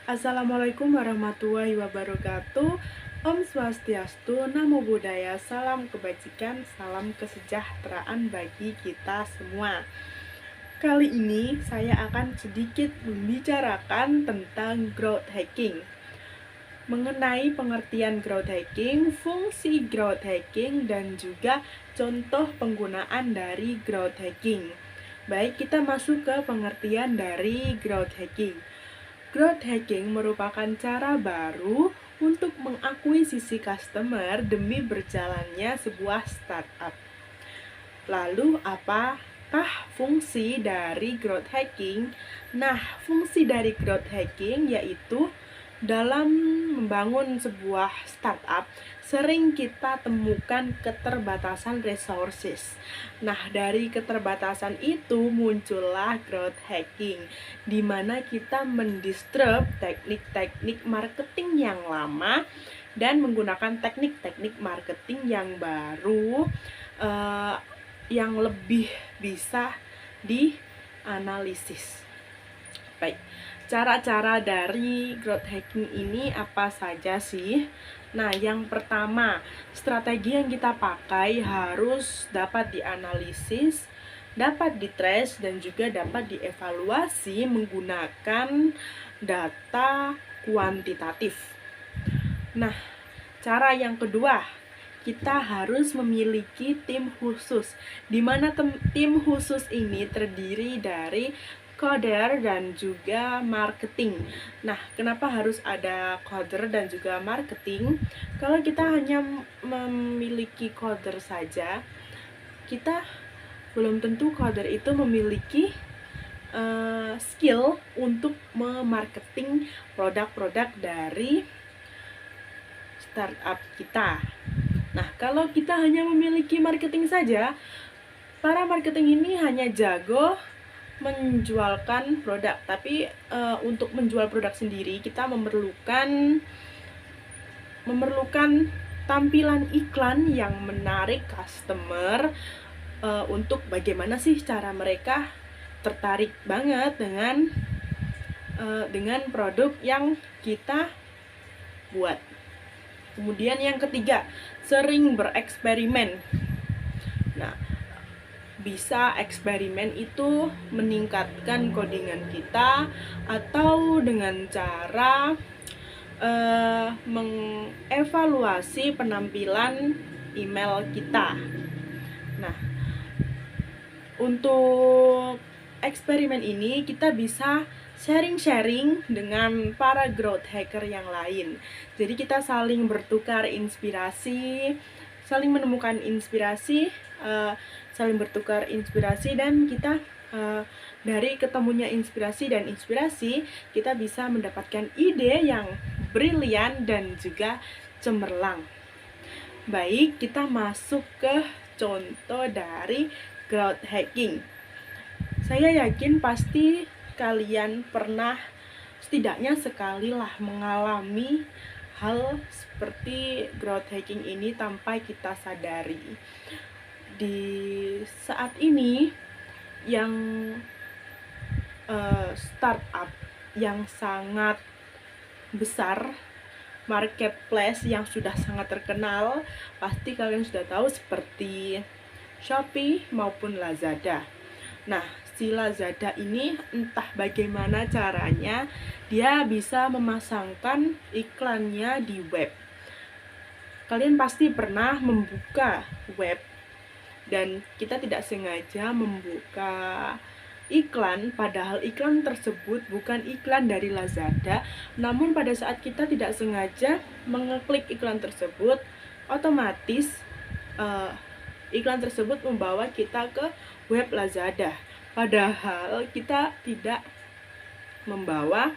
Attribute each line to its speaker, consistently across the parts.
Speaker 1: Assalamualaikum warahmatullahi wabarakatuh. Om Swastiastu, Namo Buddhaya, salam kebajikan, salam kesejahteraan bagi kita semua. Kali ini saya akan sedikit membicarakan tentang growth hacking. Mengenai pengertian growth hacking, fungsi growth hacking, dan juga contoh penggunaan dari growth hacking. Baik, kita masuk ke pengertian dari growth hacking. Growth hacking merupakan cara baru untuk mengakuisisi customer demi berjalannya sebuah startup. Lalu, apakah fungsi dari growth hacking? Nah, fungsi dari growth hacking yaitu dalam membangun sebuah startup, sering kita temukan keterbatasan resources. Nah, dari keterbatasan itu muncullah growth hacking, di mana kita mendisrupt teknik-teknik marketing yang lama dan menggunakan teknik-teknik marketing yang baru, yang lebih bisa dianalisis. Baik, cara-cara dari growth hacking ini apa saja sih? Nah, yang pertama, strategi yang kita pakai harus dapat dianalisis, dapat ditrace, dan juga dapat dievaluasi menggunakan data kuantitatif. Nah, cara yang kedua, kita harus memiliki tim khusus, di mana tim khusus ini terdiri dari coder dan juga marketing. Nah, kenapa harus ada coder dan juga marketing? Kalau kita hanya memiliki coder saja, kita belum tentu coder itu memiliki skill untuk memarketing produk-produk dari startup kita. Nah, kalau kita hanya memiliki marketing saja, para marketing ini hanya jago menjualkan produk, tapi untuk menjual produk sendiri kita memerlukan tampilan iklan yang menarik customer, untuk bagaimana sih cara mereka tertarik banget dengan produk yang kita buat. Kemudian yang ketiga, sering bereksperimen. Nah, bisa eksperimen itu meningkatkan codingan kita atau dengan cara mengevaluasi penampilan email kita. Nah, untuk eksperimen ini kita bisa sharing-sharing dengan para growth hacker yang lain. Jadi kita saling bertukar inspirasi, saling menemukan inspirasi, saling bertukar inspirasi, dan kita dari ketemunya inspirasi dan inspirasi kita bisa mendapatkan ide yang brilian dan juga cemerlang. Baik, kita masuk ke contoh dari growth hacking. Saya yakin pasti kalian pernah setidaknya sekali lah mengalami hal seperti growth hacking ini tanpa kita sadari. Di saat ini yang startup yang sangat besar, marketplace yang sudah sangat terkenal, pasti kalian sudah tahu seperti Shopee maupun Lazada. Nah, si Lazada ini entah bagaimana caranya dia bisa memasangkan iklannya di web. Kalian pasti pernah membuka web dan kita tidak sengaja membuka iklan, padahal iklan tersebut bukan iklan dari Lazada, namun pada saat kita tidak sengaja mengeklik iklan tersebut, otomatis iklan tersebut membawa kita ke web Lazada, padahal kita tidak membawa,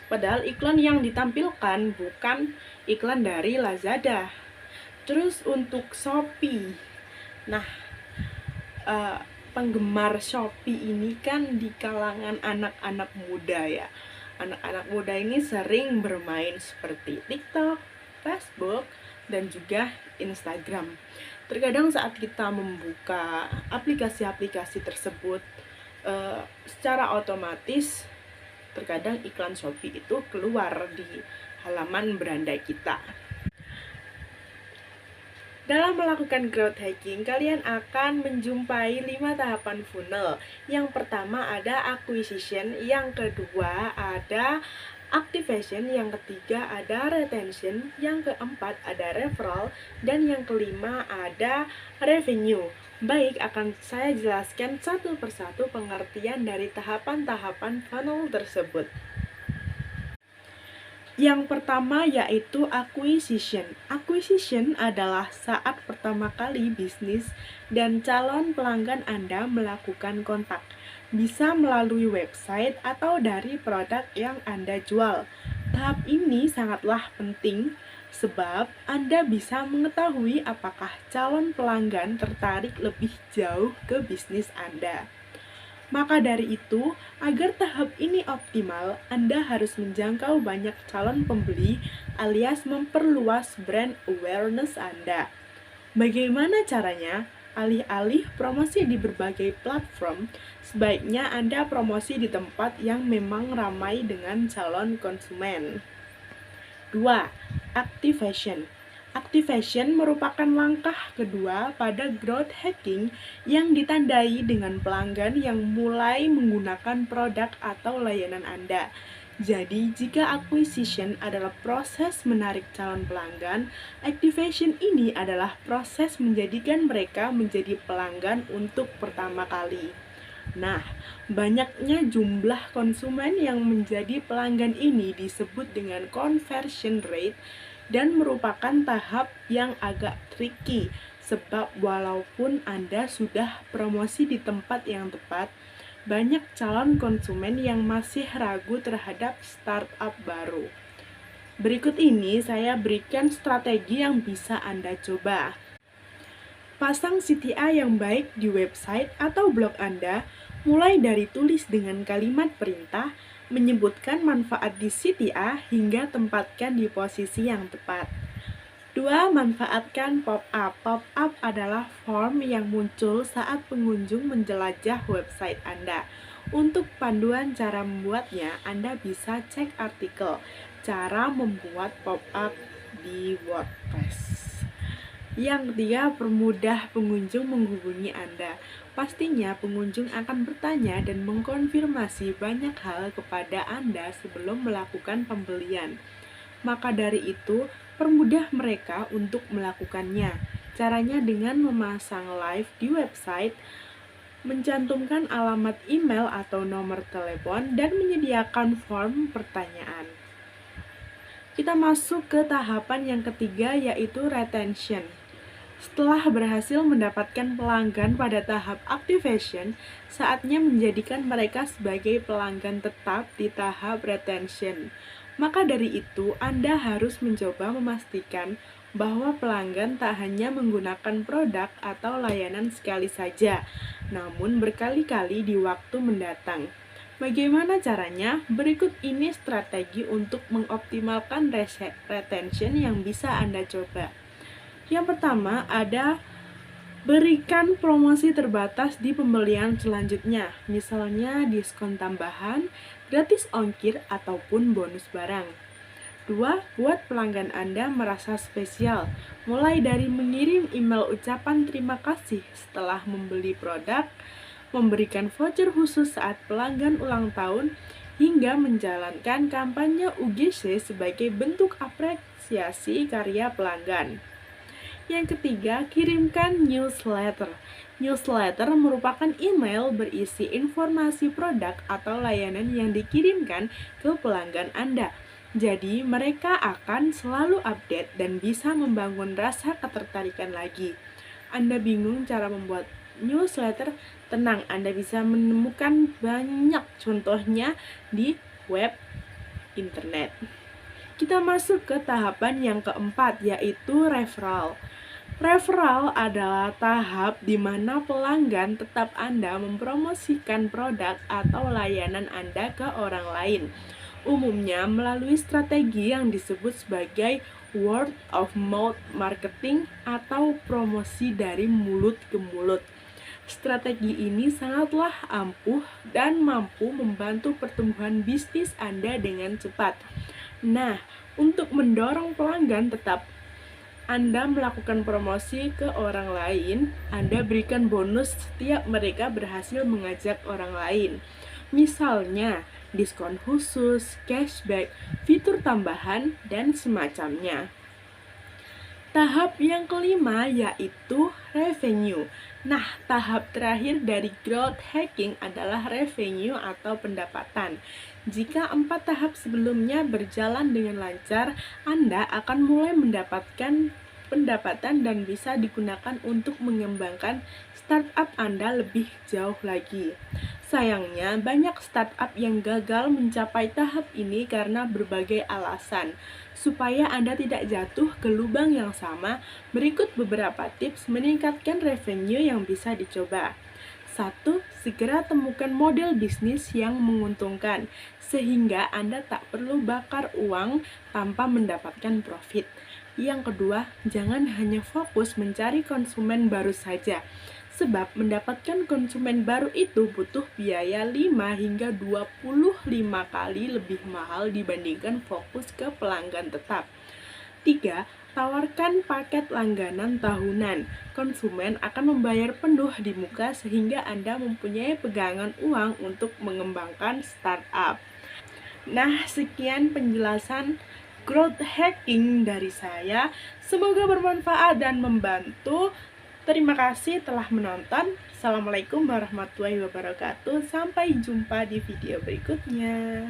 Speaker 1: padahal iklan yang ditampilkan bukan iklan dari Lazada. Terus untuk Shopee, nah penggemar Shopee ini kan di kalangan anak-anak muda ya. Anak-anak muda ini sering bermain seperti TikTok, Facebook, dan juga Instagram. Terkadang saat kita membuka aplikasi-aplikasi tersebut, secara otomatis terkadang iklan Shopee itu keluar di halaman beranda kita. Dalam melakukan growth hacking, kalian akan menjumpai 5 tahapan funnel. Yang pertama ada acquisition, yang kedua ada activation, yang ketiga ada retention, yang keempat ada referral, dan yang kelima ada revenue. Baik, akan saya jelaskan satu persatu pengertian dari tahapan-tahapan funnel tersebut. Yang pertama yaitu acquisition. Acquisition adalah saat pertama kali bisnis dan calon pelanggan Anda melakukan kontak. Bisa melalui website atau dari produk yang Anda jual. Tahap ini sangatlah penting sebab Anda bisa mengetahui apakah calon pelanggan tertarik lebih jauh ke bisnis Anda. Maka dari itu, agar tahap ini optimal, Anda harus menjangkau banyak calon pembeli alias memperluas brand awareness Anda. Bagaimana caranya? Alih-alih promosi di berbagai platform, sebaiknya Anda promosi di tempat yang memang ramai dengan calon konsumen. 2. Activation. Activation merupakan langkah kedua pada growth hacking yang ditandai dengan pelanggan yang mulai menggunakan produk atau layanan Anda. Jadi, jika acquisition adalah proses menarik calon pelanggan, activation ini adalah proses menjadikan mereka menjadi pelanggan untuk pertama kali. Nah, banyaknya jumlah konsumen yang menjadi pelanggan ini disebut dengan conversion rate dan merupakan tahap yang agak tricky sebab walaupun Anda sudah promosi di tempat yang tepat, banyak calon konsumen yang masih ragu terhadap startup baru. Berikut ini saya berikan strategi yang bisa Anda coba. Pasang CTA yang baik di website atau blog Anda, mulai dari tulis dengan kalimat perintah, menyebutkan manfaat di CTA hingga tempatkan di posisi yang tepat. 2. Manfaatkan pop-up. Pop-up adalah form yang muncul saat pengunjung menjelajah website Anda. Untuk panduan cara membuatnya, Anda bisa cek artikel cara membuat pop-up di WordPress. Yang ketiga, permudah pengunjung menghubungi Anda. Pastinya pengunjung akan bertanya dan mengkonfirmasi banyak hal kepada Anda sebelum melakukan pembelian. Maka dari itu, permudah mereka untuk melakukannya. Caranya dengan memasang live di website, mencantumkan alamat email atau nomor telepon, dan menyediakan form pertanyaan. Kita masuk ke tahapan yang ketiga yaitu retention. Setelah berhasil mendapatkan pelanggan pada tahap activation, saatnya menjadikan mereka sebagai pelanggan tetap di tahap retention. Maka dari itu, Anda harus mencoba memastikan bahwa pelanggan tak hanya menggunakan produk atau layanan sekali saja, namun berkali-kali di waktu mendatang. Bagaimana caranya? Berikut ini strategi untuk mengoptimalkan retention yang bisa Anda coba. Yang pertama ada berikan promosi terbatas di pembelian selanjutnya, misalnya diskon tambahan, gratis ongkir, ataupun bonus barang. 2. Buat pelanggan Anda merasa spesial, mulai dari mengirim email ucapan terima kasih setelah membeli produk, memberikan voucher khusus saat pelanggan ulang tahun, hingga menjalankan kampanye UGC sebagai bentuk apresiasi karya pelanggan. Yang ketiga, kirimkan newsletter. Newsletter merupakan email berisi informasi produk atau layanan yang dikirimkan ke pelanggan Anda. Jadi, mereka akan selalu update dan bisa membangun rasa ketertarikan lagi. Anda bingung cara membuat newsletter? Tenang, Anda bisa menemukan banyak contohnya di web internet. Kita masuk ke tahapan yang keempat, yaitu referral. Referral adalah tahap di mana pelanggan tetap Anda mempromosikan produk atau layanan Anda ke orang lain. Umumnya melalui strategi yang disebut sebagai word of mouth marketing atau promosi dari mulut ke mulut. Strategi ini sangatlah ampuh dan mampu membantu pertumbuhan bisnis Anda dengan cepat. Nah, untuk mendorong pelanggan tetap Anda melakukan promosi ke orang lain, Anda berikan bonus setiap mereka berhasil mengajak orang lain. Misalnya, diskon khusus, cashback, fitur tambahan, dan semacamnya. Tahap yang kelima yaitu revenue. Nah, tahap terakhir dari growth hacking adalah revenue atau pendapatan. Jika 4 tahap sebelumnya berjalan dengan lancar, Anda akan mulai mendapatkan pendapatan dan bisa digunakan untuk mengembangkan startup Anda lebih jauh lagi. Sayangnya, banyak startup yang gagal mencapai tahap ini karena berbagai alasan. Supaya Anda tidak jatuh ke lubang yang sama, berikut beberapa tips meningkatkan revenue yang bisa dicoba. 1. Segera temukan model bisnis yang menguntungkan, sehingga Anda tak perlu bakar uang tanpa mendapatkan profit. Yang kedua, jangan hanya fokus mencari konsumen baru saja, sebab mendapatkan konsumen baru itu butuh biaya 5 hingga 25 kali lebih mahal dibandingkan fokus ke pelanggan tetap. 3. Tawarkan paket langganan tahunan. Konsumen akan membayar penuh di muka sehingga Anda mempunyai pegangan uang untuk mengembangkan startup. Nah, sekian penjelasan growth hacking dari saya. Semoga bermanfaat dan membantu. Terima kasih telah menonton. Assalamualaikum warahmatullahi wabarakatuh. Sampai jumpa di video berikutnya.